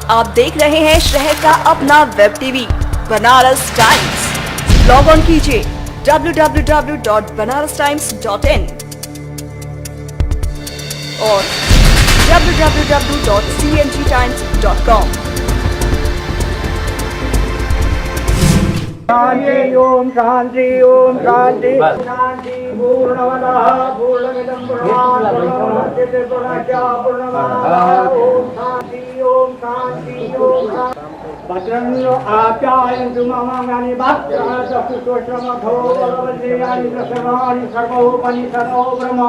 आप देख रहे हैं शहर का अपना web TV Banaras times. Log on कीजिए www.banarastimes.in और www.cngtimes.com। शांति ओम शांति ओम शांति शांति पूर्णमदः पूर्णमिदं पूर्णात् पूर्णस्य पूर्णमादाय ओम शांति ओम शांति ओम भद्रं आप्यायन्तु ममाङ्गानि भद्रमधो बलवन्तेयानि सर्वाणि सर्वोपनिषदो ब्रह्म।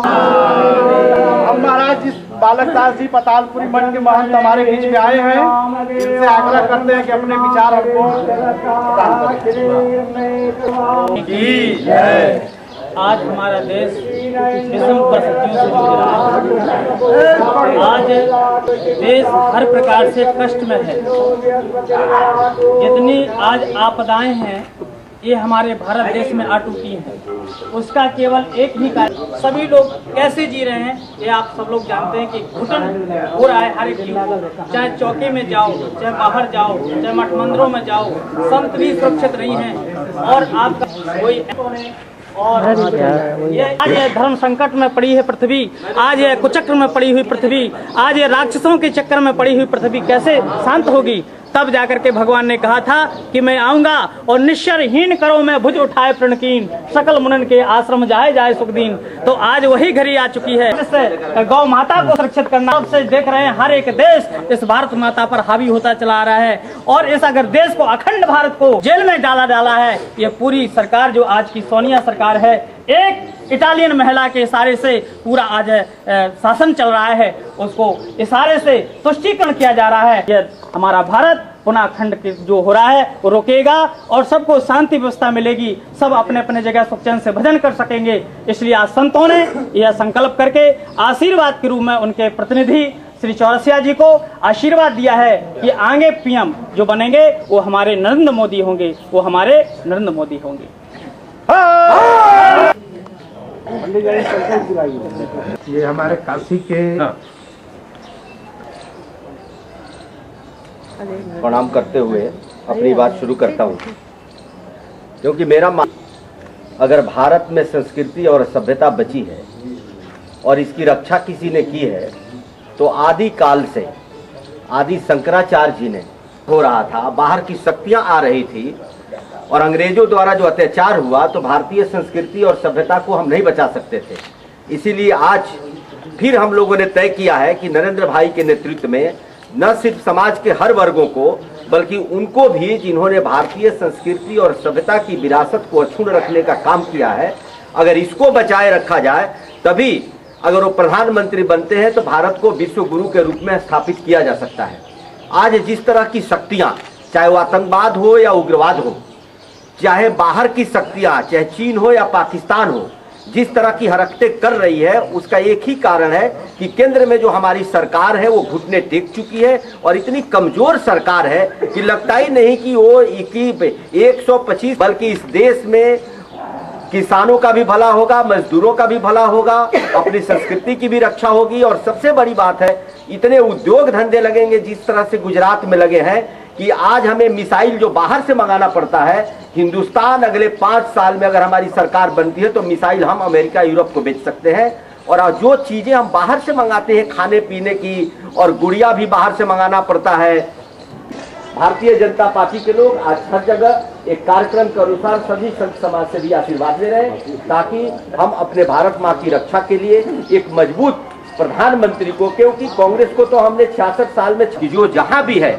हम महाराज जिस बालक दास जी पतालपुरी मठ के महंत हमारे बीच में आए हैं, इनसे आग्रह करते हैं कि अपने विचार हमको। आज हमारा देश विषम परिस्थितियों से जूझ रहा है। आज देश हर प्रकार से कष्ट में है। जितनी आज आपदाएं हैं ये हमारे भारत देश में आ टूटी हैं। उसका केवल एक ही कारण, सभी लोग कैसे जी रहे हैं ये आप सब लोग जानते हैं कि घुटन हो रहा है हर एक लोग। चाहे चौके में जाओ, चाहे बाहर जाओ, चाहे मठ मंदिरों में जाओ, संत भी सुरक्षित नहीं हैं। और आपका कोई और ये आज ये धर्म संकट में पड़ी है पृथ्वी, आज ये कुचक्र में पड़ी हुई पृथ्वी, आज ये राक्षसों के चक्कर में पड़ी हुई पृथ्वी कैसे शांत होगी? तब जाकर के भगवान ने कहा था कि मैं आऊंगा और निश्चरहीन करो मैं भुज उठाए प्रणकीन, सकल मुनन के आश्रम जाए जाए सुखदीन। तो आज वही घड़ी आ चुकी है। इससे गौ माता को सुरक्षित करना से देख रहे हैं हर एक देश इस भारत माता पर हावी होता चला आ रहा है। और इस अगर देश को, अखंड भारत को जेल में डाला है ये पूरी सरकार जो आज की सोनिया सरकार है। एक इटालियन महिला के इशारे से पूरा आज शासन चल रहा है, उसको इशारे से तुष्टीकरण किया जा रहा है। ये हमारा भारत पुनः अखंड जो हो रहा है वो रोकेगा और सबको शांति व्यवस्था मिलेगी, सब अपने अपने जगह सुख चैन से भजन कर सकेंगे। इसलिए आज संतों ने यह संकल्प करके आशीर्वाद के रूप में उनके प्रतिनिधि श्री चौरसिया जी को आशीर्वाद दिया है कि आगे पीएम जो बनेंगे वो हमारे नरेंद्र मोदी होंगे, वो हमारे नरेंद्र मोदी होंगे। ये हमारे काशी के प्रणाम करते हुए अपनी बात शुरू करता हूँ, क्योंकि मेरा अगर भारत में संस्कृति और सभ्यता बची है और इसकी रक्षा किसी ने की है तो आदि काल से, आदि शंकराचार्य जी ने हो रहा था। बाहर की शक्तियां आ रही थी और अंग्रेजों द्वारा जो अत्याचार हुआ तो भारतीय संस्कृति और सभ्यता को हम नहीं बचा सकते थे। इसीलिए आज फिर हम लोगों ने तय किया है कि नरेंद्र भाई के नेतृत्व में न सिर्फ समाज के हर वर्गों को बल्कि उनको भी जिन्होंने भारतीय संस्कृति और सभ्यता की विरासत को अक्षुण्ण रखने का काम किया है, अगर इसको बचाए रखा जाए तभी अगर वो प्रधानमंत्री बनते हैं तो भारत को विश्व गुरु के रूप में स्थापित किया जा सकता है। आज जिस तरह की शक्तियां, चाहे वो आतंकवाद हो या उग्रवाद हो, चाहे बाहर की शक्तियां, चाहे चीन हो या पाकिस्तान हो, जिस तरह की हरकतें कर रही है उसका एक ही कारण है कि केंद्र में जो हमारी सरकार है वो घुटने टेक चुकी है और इतनी कमजोर सरकार है कि लगता ही नहीं कि वो 125 बल्कि इस देश में किसानों का भी भला होगा, मजदूरों का भी भला होगा, अपनी संस्कृति की भी रक्षा होगी। और सबसे बड़ी बात है इतने उद्योग धंधे लगेंगे जिस तरह से गुजरात में लगे हैं कि आज हमें मिसाइल जो बाहर से मंगाना पड़ता है, हिंदुस्तान अगले 5 साल में अगर हमारी सरकार बनती है तो मिसाइल हम अमेरिका, यूरोप को बेच सकते हैं। और जो चीजें हम बाहर से मंगाते हैं खाने पीने की, और गुड़िया भी बाहर से मंगाना पड़ता है। भारतीय जनता पार्टी के लोग आज हर जगह एक कार्यक्रम के अनुसार सभी संत समाज से भी आशीर्वाद ले रहे हैं ताकि हम अपने भारत माँ की रक्षा के लिए एक मजबूत प्रधानमंत्री को, क्योंकि कांग्रेस को तो हमने 66 साल में जो जहां भी है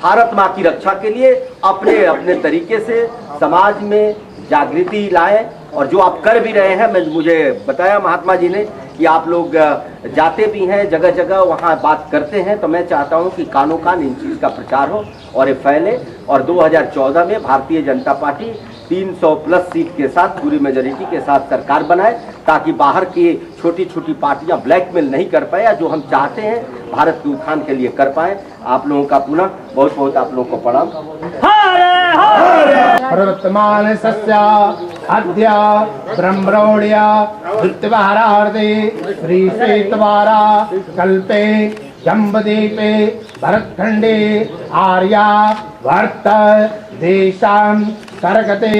भारत माँ की रक्षा के लिए अपने अपने तरीके से समाज में जागृति लाए। और जो आप कर भी रहे हैं, मुझे बताया महात्मा जी ने कि आप लोग जाते भी हैं जगह जगह, वहाँ बात करते हैं। तो मैं चाहता हूँ कि कानों कान इन चीज़ का प्रचार हो और ये फैले और 2014 में भारतीय जनता पार्टी 300+ सीट के साथ पूरी मेजोरिटी के साथ सरकार बनाए ताकि बाहर की छोटी छोटी पार्टियां ब्लैकमेल नहीं कर पाए या जो हम चाहते हैं भारत के उत्थान के लिए कर पाए। आप लोगों का पुनः बहुत बहुत आप लोगों को प्रणाम। वर्तमान सस्या अद्य ब्रह्मण्या धृतवारार्धे श्री श्वेतवारा कल्पे जम्बदीपे भरतखंडे आर्या वर्त देशां सर्गते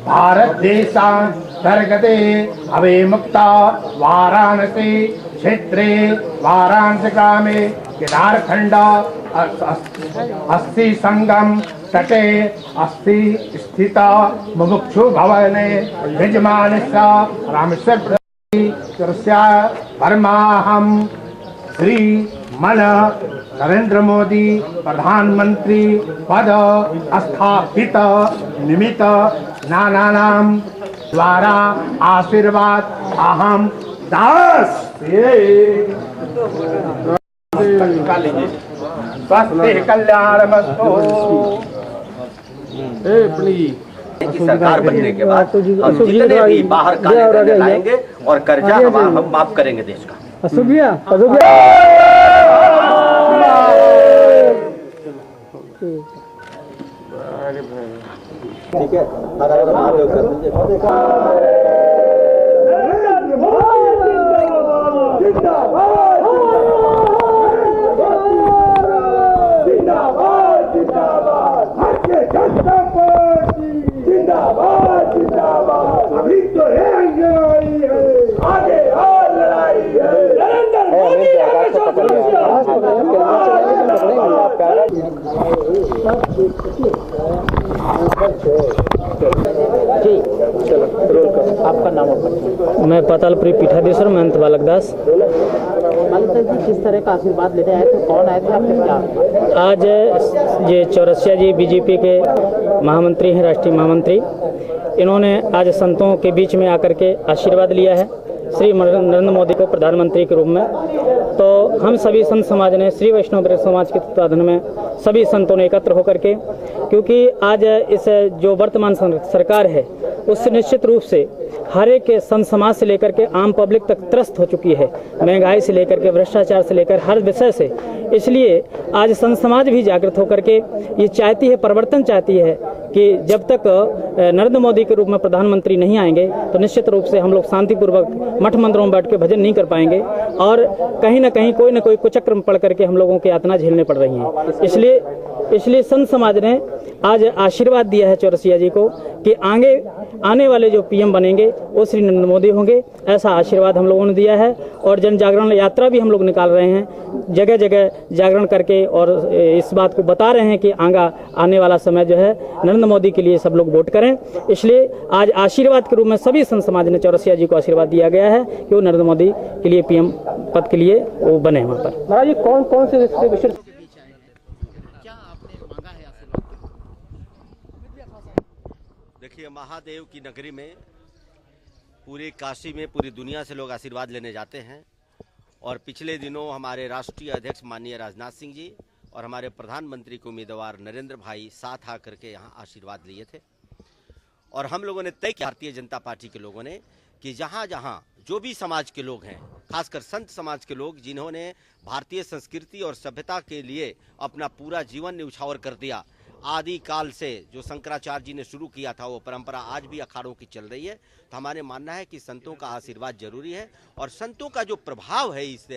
भारत देशां सर्गते अवे मुक्ता वाराणसी क्षेत्रे वाराणसी ग्रामे केदारखंड अस्ति संगम तटे अस्ति स्थित मुमुक्षु भवने यजमानस्य रामेश्वर परमाहम श्री मन नरेंद्र मोदी प्रधानमंत्री पद स्थापित निमित्त नानानाम द्वारा आशीर्वाद अहम दास स्वास्थ्य कल्याणमस्तु। की सरकार बनने के बाद हम जितने भी बाहर काले धन लाएंगे और कर्जा हम माफ करेंगे देश का। ठीक है, हर हर महादेव कर दीजिए। अभी तो आगे और लड़ाई है। नरेंद्र मोदी आपका नाम? मैं पातालपुरी पीठाधीश्वर महंत बालक दास। किस तरह का आशीर्वाद लेते आए थे, कौन आए थे, आपके क्या? आज ये चौरसिया जी बीजेपी के महामंत्री हैं, राष्ट्रीय महामंत्री। इन्होंने आज संतों के बीच में आकर के आशीर्वाद लिया है श्री नरेंद्र मोदी को प्रधानमंत्री के रूप में। तो हम सभी संत समाज ने, श्री वैष्णव ब्रज समाज के तत्वाधान में सभी संतों ने एकत्र होकर के, क्योंकि आज इस जो वर्तमान सरकार है उससे निश्चित रूप से हर एक संत समाज से लेकर के आम पब्लिक तक त्रस्त हो चुकी है, महंगाई से लेकर के भ्रष्टाचार से लेकर हर विषय से। इसलिए आज संत समाज भी जागृत होकर के ये चाहती है, परिवर्तन चाहती है कि जब तक नरेंद्र मोदी के रूप में प्रधानमंत्री नहीं आएंगे तो निश्चित रूप से हम लोग शांतिपूर्वक मठ मंदिरों में बैठ के भजन नहीं कर पाएंगे और कहीं ना कहीं कोई ना कोई कुचक्र में पड़ करके हम लोगों की यातना झेलने पड़ रही हैं। इसलिए संत समाज ने आज आशीर्वाद दिया है चौरसिया जी को कि आगे आने वाले जो पीएम बनेंगे वो श्री नरेंद्र मोदी होंगे, ऐसा आशीर्वाद हम लोगों ने दिया है। और जन जागरण यात्रा भी हम लोग निकाल रहे हैं, जगह जगह जागरण करके, और इस बात को बता रहे हैं कि आने वाला समय जो है नरेंद्र मोदी के लिए सब लोग वोट करें। इसलिए आज आशीर्वाद के रूप में सभी संत समाज ने चौरसिया जी को आशीर्वाद दिया गया है कि वो नरेंद्र मोदी के लिए पीएम पद के लिए वो बने वहाँ पर। महाराज जी कौन कौन से विषय देखिए, महादेव की नगरी में, पूरी काशी में, पूरी दुनिया से लोग आशीर्वाद लेने जाते हैं। और पिछले दिनों हमारे राष्ट्रीय अध्यक्ष माननीय राजनाथ सिंह जी और हमारे प्रधानमंत्री के उम्मीदवार नरेंद्र भाई साथ आकर के यहाँ आशीर्वाद लिए थे। और हम लोगों ने तय किया, भारतीय जनता पार्टी के लोगों ने, कि जहाँ जहाँ जो भी समाज के लोग हैं, खासकर संत समाज के लोग जिन्होंने भारतीय संस्कृति और सभ्यता के लिए अपना पूरा जीवन न्यौछावर कर दिया, आदि काल से जो शंकराचार्य जी ने शुरू किया था वो परंपरा आज भी अखाड़ों की चल रही है। तो हमारे मानना है कि संतों का आशीर्वाद जरूरी है। और संतों का जो प्रभाव है इस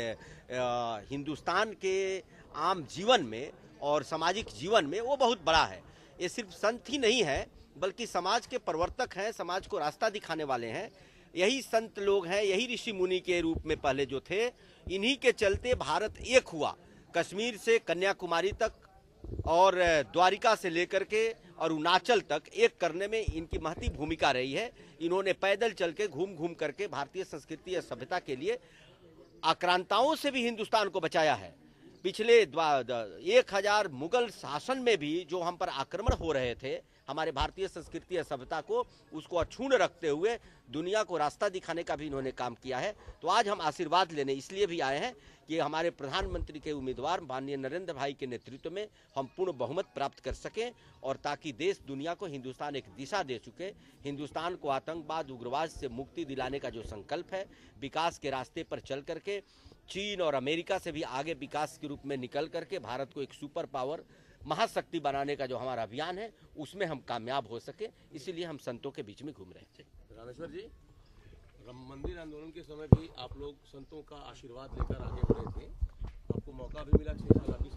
हिंदुस्तान के आम जीवन में और सामाजिक जीवन में, वो बहुत बड़ा है। ये सिर्फ संत ही नहीं है, बल्कि समाज के प्रवर्तक हैं, समाज को रास्ता दिखाने वाले हैं। यही संत लोग हैं, यही ऋषि मुनि के रूप में पहले जो थे, इन्हीं के चलते भारत एक हुआ। कश्मीर से कन्याकुमारी तक और द्वारिका से लेकर के और अरुणाचल तक एक करने में इनकी महती भूमिका रही है। इन्होंने पैदल चल के घूम घूम करके भारतीय संस्कृति और सभ्यता के लिए आक्रांताओं से भी हिंदुस्तान को बचाया है। पिछले 1000 मुगल शासन में भी जो हम पर आक्रमण हो रहे थे, हमारे भारतीय संस्कृति और सभ्यता को, उसको अक्षुण्ण रखते हुए दुनिया को रास्ता दिखाने का भी इन्होंने काम किया है। तो आज हम आशीर्वाद लेने इसलिए भी आए हैं कि हमारे प्रधानमंत्री के उम्मीदवार माननीय नरेंद्र भाई के नेतृत्व में हम पूर्ण बहुमत प्राप्त कर सकें, और ताकि देश दुनिया को, हिंदुस्तान एक दिशा दे चुके, हिंदुस्तान को आतंकवाद, उग्रवाद से मुक्ति दिलाने का जो संकल्प है, विकास के रास्ते पर चल करके चीन और अमेरिका से भी आगे विकास के रूप में निकल करके भारत को एक सुपर पावर, महाशक्ति बनाने का जो हमारा अभियान है, उसमें हम कामयाब हो सके, इसीलिए हम संतों के बीच में घूम रहे थे। रामेश्वर जी, राम मंदिर आंदोलन के समय भी आप लोग संतों का आशीर्वाद लेकर आगे बढ़े थे, आपको मौका भी मिला 6 साल आपकी